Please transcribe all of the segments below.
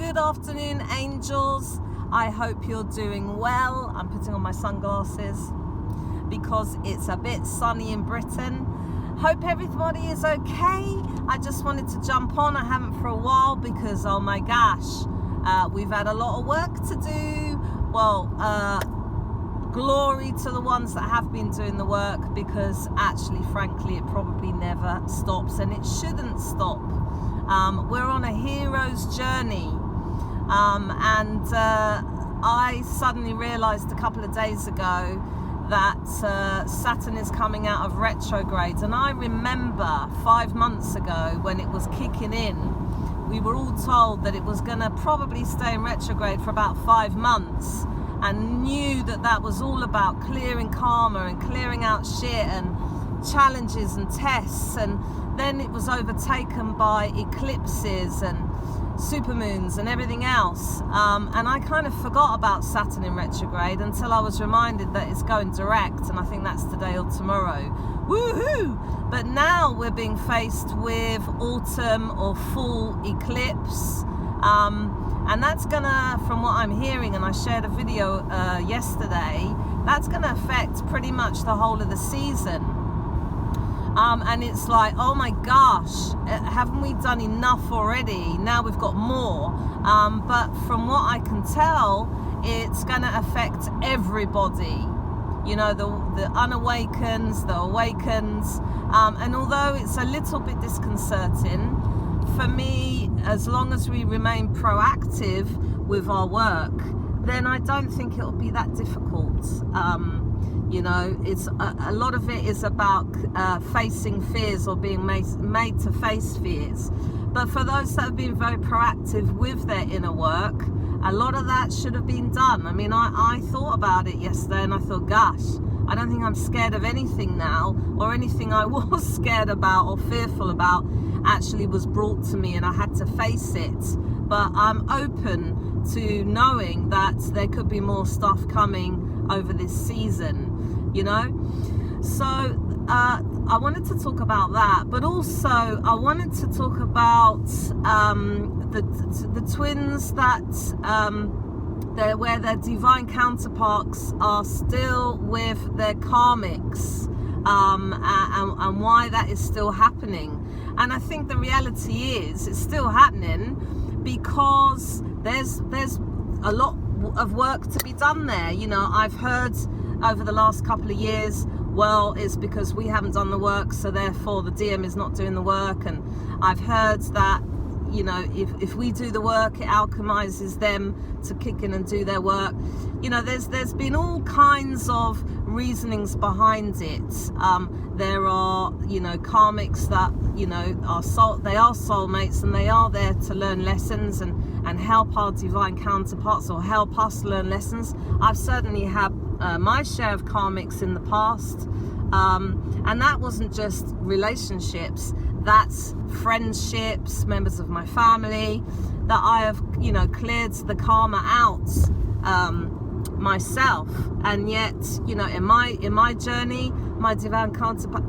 Good afternoon, angels. I hope you're doing well. I'm putting on my sunglasses because it's a bit sunny in Britain. Hope everybody is okay. I just wanted to jump on. I haven't for a while because, oh my gosh, we've had a lot of work to do. Well, glory to the ones that have been doing the work, because actually, frankly, it probably never stops, and it shouldn't stop. We're on a hero's journey, and I suddenly realized a couple of days ago that Saturn is coming out of retrograde, and I remember 5 months ago when it was kicking in, we were all told that it was going to probably stay in retrograde for about 5 months, and knew that that was all about clearing karma and clearing out shit and challenges and tests. And then it was overtaken by eclipses and supermoons and everything else, and I kind of forgot about Saturn in retrograde until I was reminded that it's going direct, and I think that's today or tomorrow. Woohoo! But now we're being faced with autumn or full eclipse, and that's gonna, from what I'm hearing, and I shared a video yesterday, that's gonna affect pretty much the whole of the season. And it's like, oh my gosh, haven't we done enough already? Now we've got more. But from what I can tell, it's going to affect everybody. You know, the unawakens, the awakens. And although it's a little bit disconcerting, for me, as long as we remain proactive with our work, then I don't think it'll be that difficult. You know, it's a lot of it is about facing fears, or being made to face fears. But for those that have been very proactive with their inner work, a lot of that should have been done. I mean, I thought about it yesterday, and I thought, gosh, I don't think I'm scared of anything now, or anything I was scared about or fearful about actually was brought to me, and I had to face it. But I'm open to knowing that there could be more stuff coming over this season, you know. So I wanted to talk about that, but also I wanted to talk about the twins that where their divine counterparts are still with their karmics, and why that is still happening. And I think the reality is it's still happening because there's a lot of work to be done there. You know, I've heard over the last couple of years, well, it's because we haven't done the work, so therefore the DM is not doing the work. And I've heard that, you know, if we do the work, it alchemizes them to kick in and do their work. You know, there's been all kinds of reasonings behind it. There are, you know, karmics that, you know, they are soulmates, and they are there to learn lessons and help our divine counterparts, or help us learn lessons. I've certainly had my share of karmics in the past, and that wasn't just relationships, that's friendships, members of my family that I have, you know, cleared the karma out myself. And yet, you know, in my journey, my divine counterpart,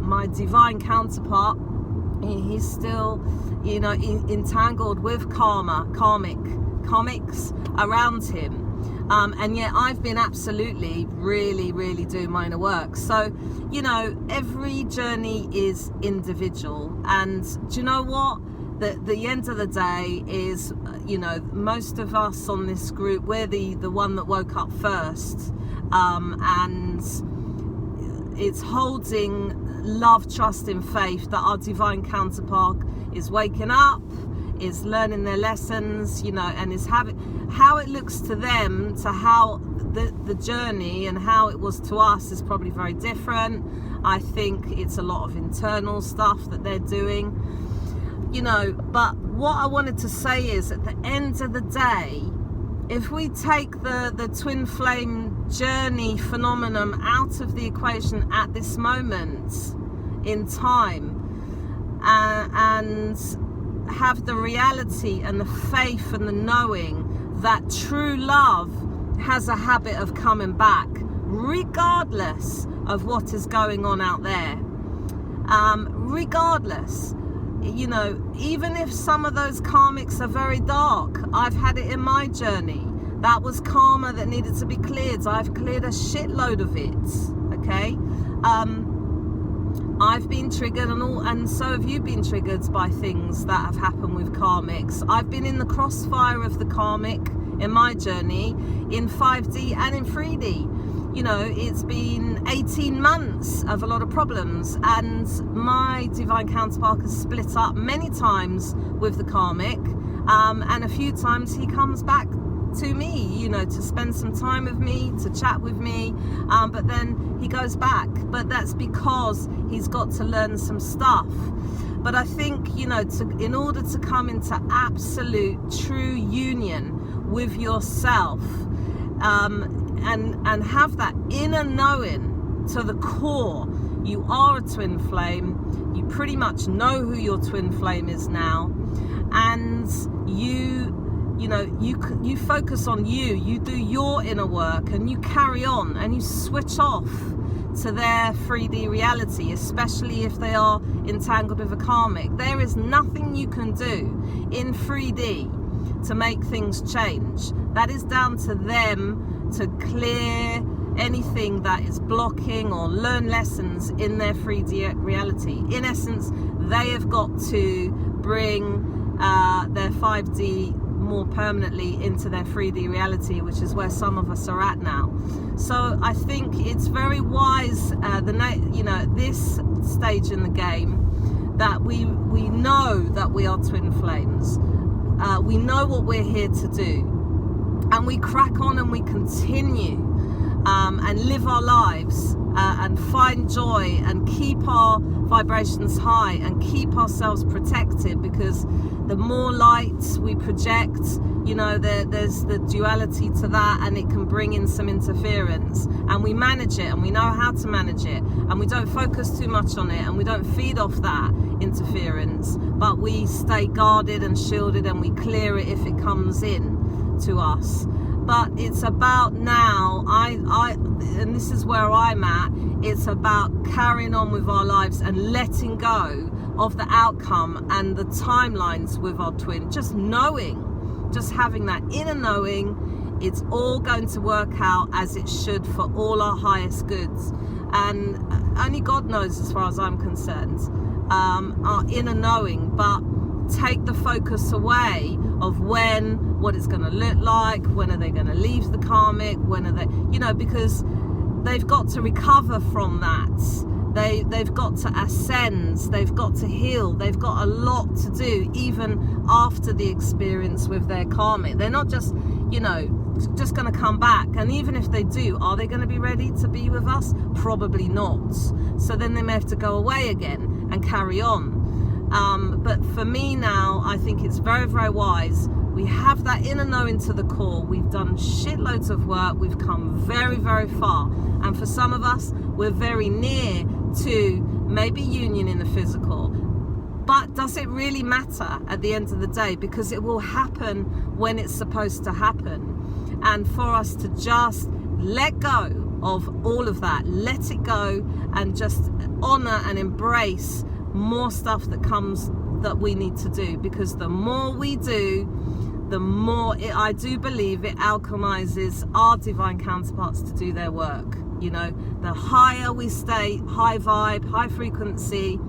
he's still, you know, entangled with karmics around him. And yet I've been absolutely, really doing my inner work. So, you know, every journey is individual. And do you know what? The end of the day is, you know, most of us on this group, we're the one that woke up first. And it's holding love, trust, and faith that our divine counterpart is waking up, is learning their lessons, you know, and is how it looks to them to how the journey and how it was to us is probably very different. I think it's a lot of internal stuff that they're doing, you know. But what I wanted to say is, at the end of the day, if we take the twin flame journey phenomenon out of the equation at this moment in time, and have the reality and the faith and the knowing that true love has a habit of coming back regardless of what is going on out there, regardless. you know, even if some of those karmics are very dark, I've had it in my journey. That was karma that needed to be cleared. I've cleared a shitload of it, okay? I've been triggered, and so have you been triggered by things that have happened with karmics. I've been in the crossfire of the karmic in my journey, in 5D and in 3D. You know, it's been 18 months of a lot of problems, and my divine counterpart has split up many times with the karmic, and a few times he comes back to me, you know, to spend some time with me, to chat with me, but then he goes back. But that's because he's got to learn some stuff. But I think, you know, in order to come into absolute true union with yourself, and have that inner knowing to the core, you are a twin flame. You pretty much know who your twin flame is now, and you know, you focus on you do your inner work, and you carry on, and you switch off to their 3D reality, especially if they are entangled with a karmic. There is nothing you can do in 3D to make things change. That is down to them to clear anything that is blocking or learn lessons in their 3D reality. In essence, they have got to bring their 5D more permanently into their 3D reality, which is where some of us are at now. So I think it's very wise, you know, at this stage in the game, that we know that we are twin flames. We know what we're here to do, and we crack on and we continue and live our lives and find joy and keep our vibrations high and keep ourselves protected, because the more light we project, you know, there's the duality to that, and it can bring in some interference, and we manage it, and we know how to manage it, and we don't focus too much on it, and we don't feed off that interference, but we stay guarded and shielded, and we clear it if it comes in to us. But it's about now, and this is where I'm at, it's about carrying on with our lives and letting go of the outcome and the timelines with our twin. Just knowing, just having that inner knowing, it's all going to work out as it should for all our highest goods. And only God knows, as far as I'm concerned, our inner knowing. But take the focus away of what it's going to look like, when are they going to leave the karmic, when are they, you know, because they've got to recover from that. They've got to ascend, they've got to heal, they've got a lot to do even after the experience with their karmic. They're not just, you know, just going to come back. And even if they do, are they going to be ready to be with us? Probably not. So then they may have to go away again and carry on. But for me now, I think it's very, very wise. We have that inner knowing to the core. We've done shitloads of work. We've come very, very far. And for some of us, we're very near to maybe union in the physical. But does it really matter at the end of the day? Because it will happen when it's supposed to happen. And for us to just let go of all of that, let it go, and just honor and embrace more stuff that comes that we need to do. Because the more we do, the more I do believe it alchemizes our divine counterparts to do their work. You know, the higher we stay, high vibe, high frequency,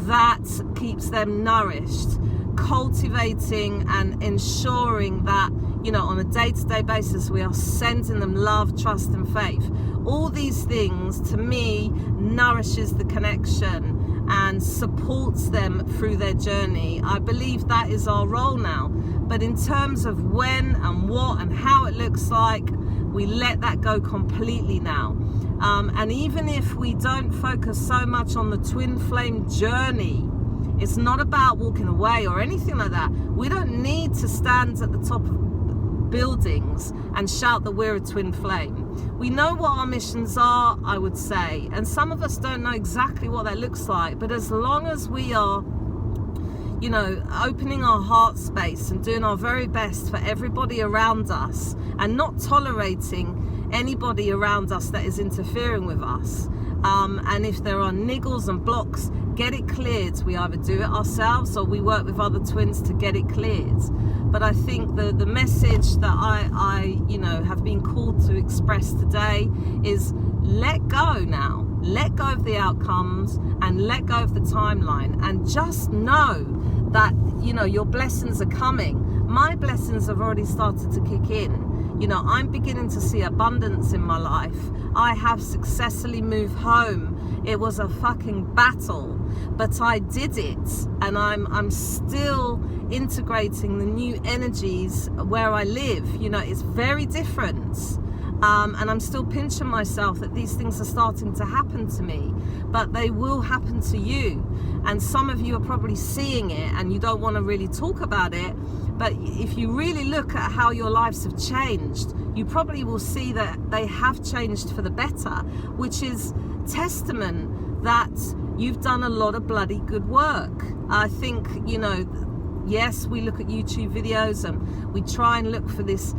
that keeps them nourished, cultivating and ensuring that, you know, on a day-to-day basis, we are sending them love, trust, and faith. All these things, to me, nourishes the connection and supports them through their journey. I believe that is our role now. But in terms of when and what and how it looks like, we let that go completely now. And even if we don't focus so much on the twin flame journey, it's not about walking away or anything like that. We don't need to stand at the top of buildings and shout that we're a twin flame. We know what our missions are, I would say, and some of us don't know exactly what that looks like. But as long as we are, you know, opening our heart space and doing our very best for everybody around us, and not tolerating anybody around us that is interfering with us, and if there are niggles and blocks get it cleared, we either do it ourselves or we work with other twins to get it cleared. But I think the message that I have been called to express today is let go now. Let go of the outcomes and let go of the timeline, and just know that your blessings are coming. My blessings have already started to kick in. I'm beginning to see abundance in my life. I have successfully moved home. It was a fucking battle, but I did it, and I'm still integrating the new energies where I live. It's very different. And I'm still pinching myself that these things are starting to happen to me, but they will happen to you. And some of you are probably seeing it and you don't want to really talk about it, but if you really look at how your lives have changed, you probably will see that they have changed for the better, which is testament that you've done a lot of bloody good work. I think, yes, we look at YouTube videos and we try and look for this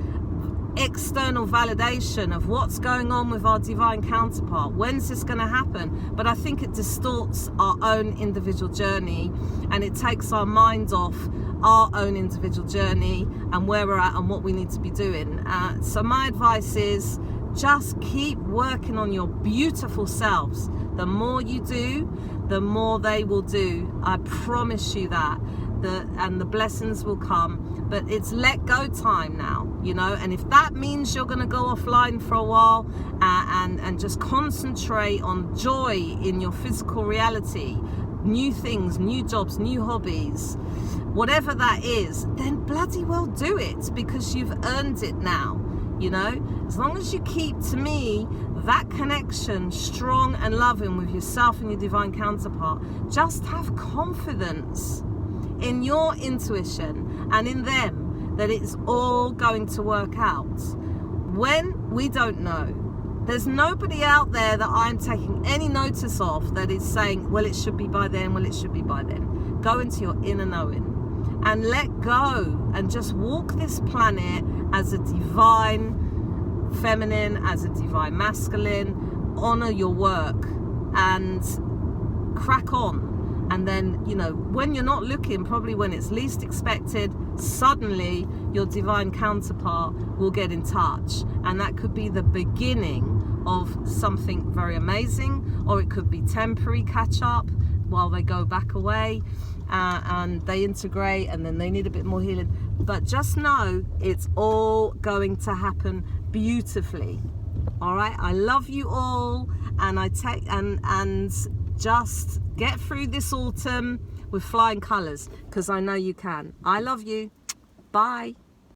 external validation of what's going on with our divine counterpart. When's this going to happen? But I think it distorts our own individual journey, and it takes our mind off our own individual journey and where we're at and what we need to be doing. So my advice is just keep working on your beautiful selves. The more you do, the more they will do. I promise you that. And the blessings will come, but it's let go time now, and if that means you're going to go offline for a while and just concentrate on joy in your physical reality, new things, new jobs, new hobbies, whatever that is, then bloody well do it, because you've earned it now. As long as you keep, to me, that connection strong and loving with yourself and your divine counterpart, just have confidence in your intuition and in them that it's all going to work out. When we don't know, there's nobody out there that I'm taking any notice of that is saying, well, it should be by then, well, it should be by then. Go into your inner knowing and let go and just walk this planet as a divine feminine, as a divine masculine. Honor your work and crack on. And then, when you're not looking, probably when it's least expected, suddenly your divine counterpart will get in touch. And that could be the beginning of something very amazing, or it could be temporary catch up while they go back away and they integrate and then they need a bit more healing. But just know it's all going to happen beautifully. All right. I love you all, and and just get through this autumn with flying colours, because I know you can. I love you. Bye.